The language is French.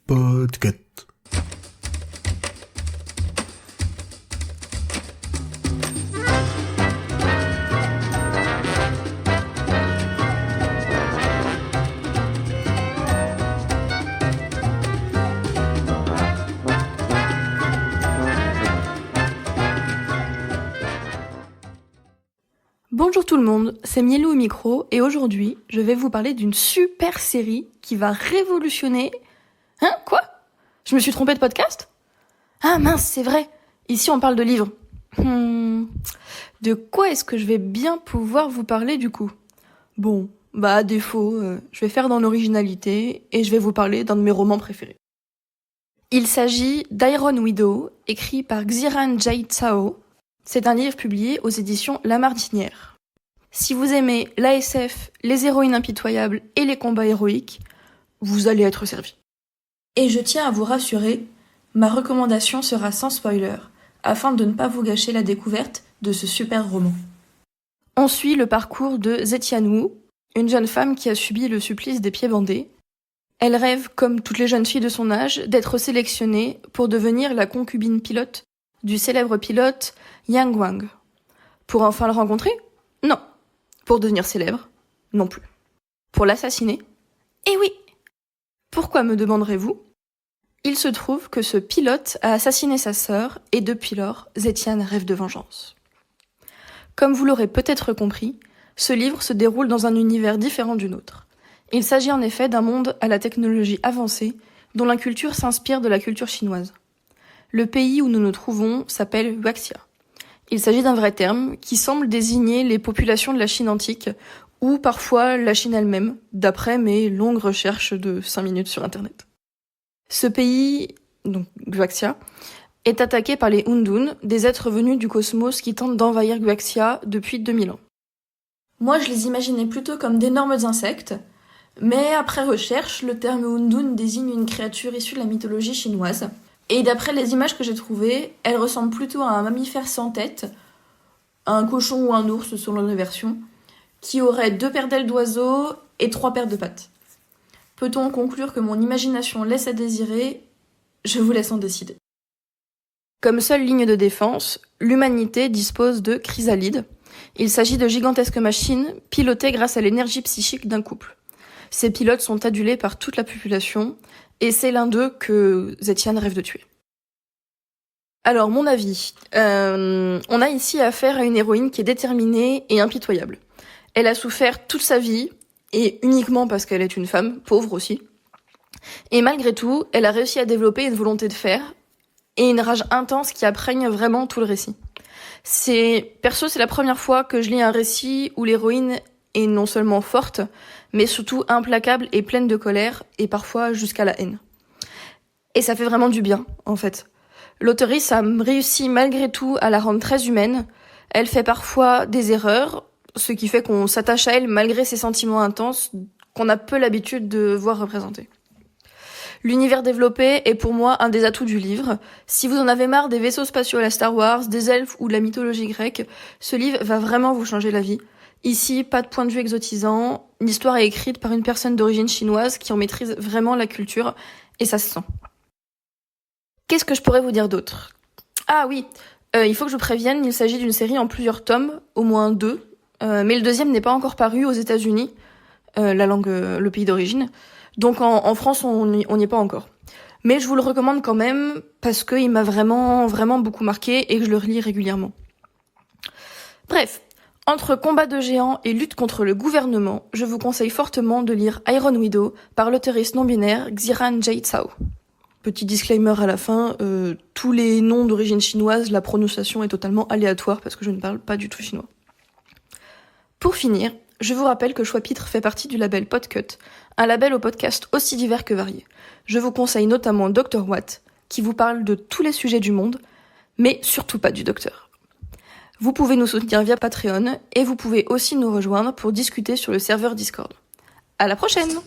Podcast. Bonjour tout le monde, c'est Miellou au micro et aujourd'hui, je vais vous parler d'une super série qui va révolutionner... Hein? Quoi? Je me suis trompée de podcast? Ah mince, c'est vrai. Ici, on parle de livres. De quoi est-ce que je vais bien pouvoir vous parler du coup? Bon, à défaut, je vais faire dans l'originalité et je vais vous parler d'un de mes romans préférés. Il s'agit d'Iron Widow, écrit par Xiran Jay Zhao. C'est un livre publié aux éditions La Martinière. Si vous aimez l'ASF, les héroïnes impitoyables et les combats héroïques, vous allez être servi. Et je tiens à vous rassurer, ma recommandation sera sans spoiler, afin de ne pas vous gâcher la découverte de ce super roman. On suit le parcours de Zetian Wu, une jeune femme qui a subi le supplice des pieds bandés. Elle rêve, comme toutes les jeunes filles de son âge, d'être sélectionnée pour devenir la concubine pilote du célèbre pilote Yang Wang. Pour enfin le rencontrer? Non. Pour devenir célèbre? Non plus. Pour l'assassiner? Eh oui! Pourquoi me demanderez-vous? Il se trouve que ce pilote a assassiné sa sœur et depuis lors, Zetian rêve de vengeance. Comme vous l'aurez peut-être compris, ce livre se déroule dans un univers différent du nôtre. Il s'agit en effet d'un monde à la technologie avancée dont la culture s'inspire de la culture chinoise. Le pays où nous nous trouvons s'appelle Huaxia. Il s'agit d'un vrai terme qui semble désigner les populations de la Chine antique ou parfois la Chine elle-même, d'après mes longues recherches de 5 minutes sur Internet. Ce pays, donc Huaxia, est attaqué par les Undun, des êtres venus du cosmos qui tentent d'envahir Huaxia depuis 2000 ans. Moi, je les imaginais plutôt comme d'énormes insectes, mais après recherche, le terme Undun désigne une créature issue de la mythologie chinoise. Et d'après les images que j'ai trouvées, elle ressemble plutôt à un mammifère sans tête, un cochon ou un ours selon les versions, qui aurait 2 paires d'ailes d'oiseau et 3 paires de pattes. Peut-on conclure que mon imagination laisse à désirer? Je vous laisse en décider. Comme seule ligne de défense, l'humanité dispose de chrysalides. Il s'agit de gigantesques machines pilotées grâce à l'énergie psychique d'un couple. Ces pilotes sont adulés par toute la population, et c'est l'un d'eux que Zetian rêve de tuer. Alors, mon avis. On a ici affaire à une héroïne qui est déterminée et impitoyable. Elle a souffert toute sa vie, et uniquement parce qu'elle est une femme, pauvre aussi. Et malgré tout, elle a réussi à développer une volonté de fer, et une rage intense qui imprègne vraiment tout le récit. Perso, c'est la première fois que je lis un récit où l'héroïne est non seulement forte, mais surtout implacable et pleine de colère, et parfois jusqu'à la haine. Et ça fait vraiment du bien, en fait. L'auteurice a réussi malgré tout à la rendre très humaine. Elle fait parfois des erreurs, ce qui fait qu'on s'attache à elle malgré ses sentiments intenses qu'on a peu l'habitude de voir représentés. L'univers développé est pour moi un des atouts du livre. Si vous en avez marre des vaisseaux spatiaux à la Star Wars, des elfes ou de la mythologie grecque, ce livre va vraiment vous changer la vie. Ici, pas de point de vue exotisant, l'histoire est écrite par une personne d'origine chinoise qui en maîtrise vraiment la culture, et ça se sent. Qu'est-ce que je pourrais vous dire d'autre? Ah oui, il faut que je vous prévienne, il s'agit d'une série en plusieurs tomes, au moins 2, mais le deuxième n'est pas encore paru aux États-Unis, le pays d'origine, donc en France on n'y est pas encore. Mais je vous le recommande quand même, parce qu'il m'a vraiment, vraiment beaucoup marqué et que je le relis régulièrement. Bref. Entre combat de géants et lutte contre le gouvernement, je vous conseille fortement de lire Iron Widow par l'auteuriste non-binaire Xiran Jay Zhao. Petit disclaimer à la fin, tous les noms d'origine chinoise, la prononciation est totalement aléatoire parce que je ne parle pas du tout chinois. Pour finir, je vous rappelle que Choix-Pitre fait partie du label Podcut, un label au podcast aussi divers que varié. Je vous conseille notamment Dr Watt, qui vous parle de tous les sujets du monde, mais surtout pas du docteur. Vous pouvez nous soutenir via Patreon et vous pouvez aussi nous rejoindre pour discuter sur le serveur Discord. À la prochaine!